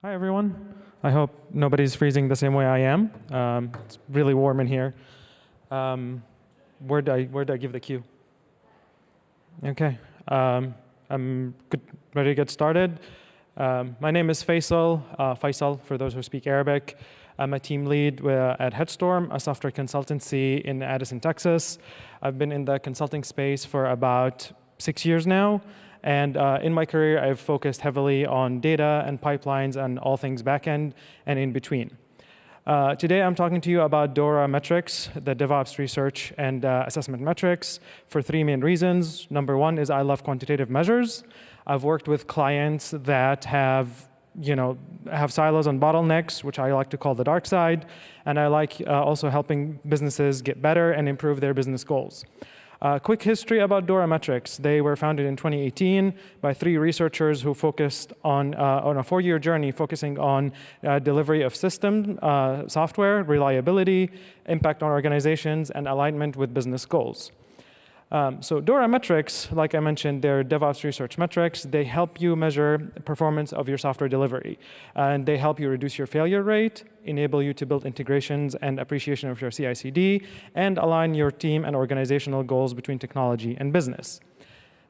Hi, everyone. I hope nobody's freezing the same way I am. It's really warm in here. Where do I give the cue? Okay. I'm ready to get started. My name is Faisal, for those who speak Arabic. I'm a team lead at Headstorm, a software consultancy in Addison, Texas. I've been in the consulting space for about 6 years now. And in my career, I've focused heavily on data and pipelines and all things backend and in between. Today, I'm talking to you about DORA metrics, the DevOps research and assessment metrics, for 3 main reasons. Number 1 is I love quantitative measures. I've worked with clients that have silos and bottlenecks, which I like to call the dark side. And I like also helping businesses get better and improve their business goals. Quick history about DORA metrics. They were founded in 2018 by 3 researchers who focused on a 4-year journey focusing on delivery of system, software, reliability, impact on organizations, and alignment with business goals. So DORA metrics, like I mentioned, they're DevOps research metrics. They help you measure performance of your software delivery. And they help you reduce your failure rate, enable you to build integrations and appreciation of your CI/CD, and align your team and organizational goals between technology and business.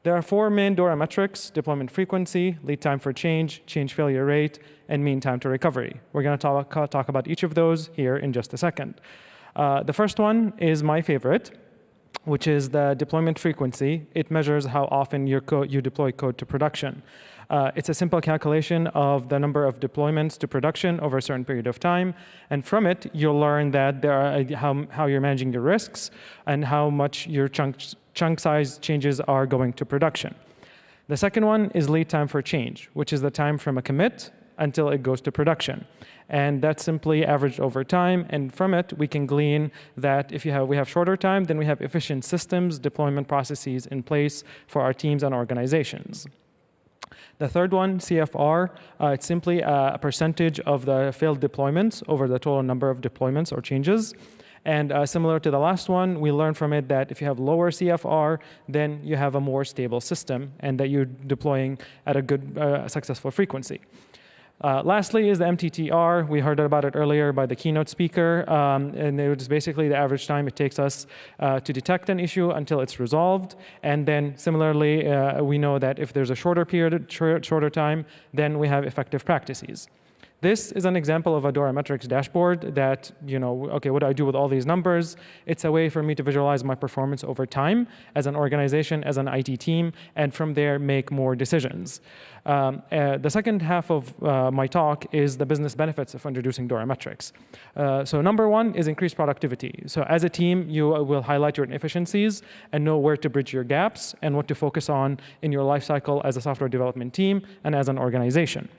There are 4 main DORA metrics: deployment frequency, lead time for change, change failure rate, and mean time to recovery. We're going to talk about each of those here in just a second. The first one is my favorite, which is the deployment frequency. It measures how often you deploy code to production. It's a simple calculation of the number of deployments to production over a certain period of time. And from it, you'll learn that how you're managing your risks and how much your chunk size changes are going to production. The second one is lead time for change, which is the time from a commit until it goes to production. And that's simply averaged over time. And from it, we can glean that if we have shorter time, then we have efficient systems, deployment processes in place for our teams and organizations. The third one, CFR, it's simply a percentage of the failed deployments over the total number of deployments or changes. And similar to the last one, we learned from it that if you have lower CFR, then you have a more stable system and that you're deploying at a good, successful frequency. Lastly is the MTTR. We heard about it earlier by the keynote speaker, and it is basically the average time it takes us to detect an issue until it's resolved. And then similarly, we know that if there's a shorter time, then we have effective practices. This is an example of a DORA metrics dashboard that, okay, what do I do with all these numbers? It's a way for me to visualize my performance over time as an organization, as an IT team, and from there make more decisions. The second half of my talk is the business benefits of introducing DORA metrics. So number 1 is increased productivity. So as a team, you will highlight your inefficiencies and know where to bridge your gaps and what to focus on in your life cycle as a software development team and as an organization.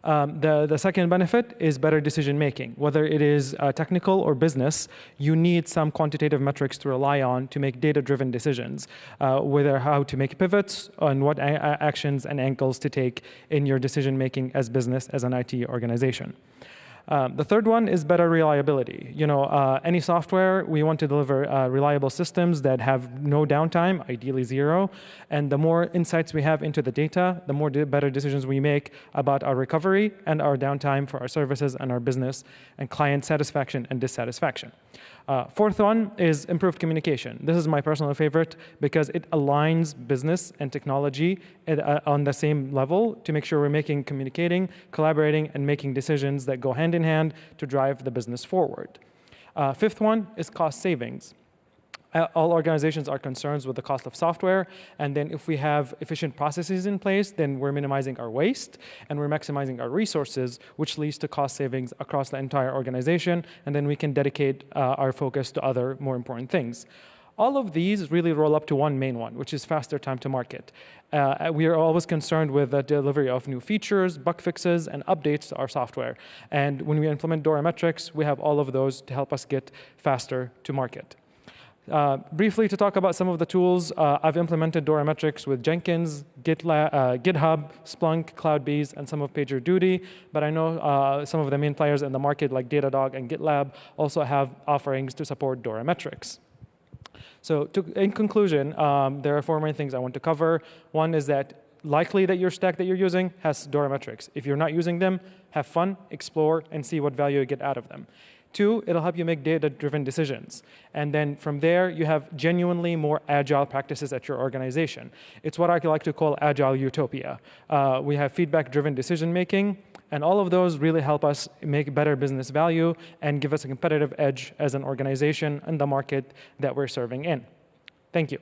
The second benefit is better decision making. Whether it is technical or business, you need some quantitative metrics to rely on to make data-driven decisions, whether how to make pivots and what actions and angles to take in your decision making as business, as an IT organization. The third one is better reliability. Any software, we want to deliver reliable systems that have no downtime, ideally 0. And the more insights we have into the data, the more better decisions we make about our recovery and our downtime for our services and our business and client satisfaction and dissatisfaction. Fourth one is improved communication. This is my personal favorite because it aligns business and technology on the same level to make sure we're communicating, collaborating, and making decisions that go hand in hand to drive the business forward. Fifth one is cost savings. All organizations are concerned with the cost of software, and then if we have efficient processes in place, then we're minimizing our waste and we're maximizing our resources, which leads to cost savings across the entire organization, and then we can dedicate our focus to other more important things. All of these really roll up to one main one, which is faster time to market. We are always concerned with the delivery of new features, bug fixes, and updates to our software. And when we implement DORA metrics, we have all of those to help us get faster to market. Briefly, to talk about some of the tools, I've implemented DORA metrics with Jenkins, GitHub, Splunk, CloudBees, and some of PagerDuty. But I know some of the main players in the market, like Datadog and GitLab, also have offerings to support DORA metrics. So in conclusion, there are 4 main things I want to cover. One is that likely that your stack that you're using has DORA metrics. If you're not using them, have fun, explore, and see what value you get out of them. 2, it'll help you make data-driven decisions. And then from there, you have genuinely more agile practices at your organization. It's what I like to call agile utopia. We have feedback-driven decision-making, and all of those really help us make better business value and give us a competitive edge as an organization in the market that we're serving in. Thank you.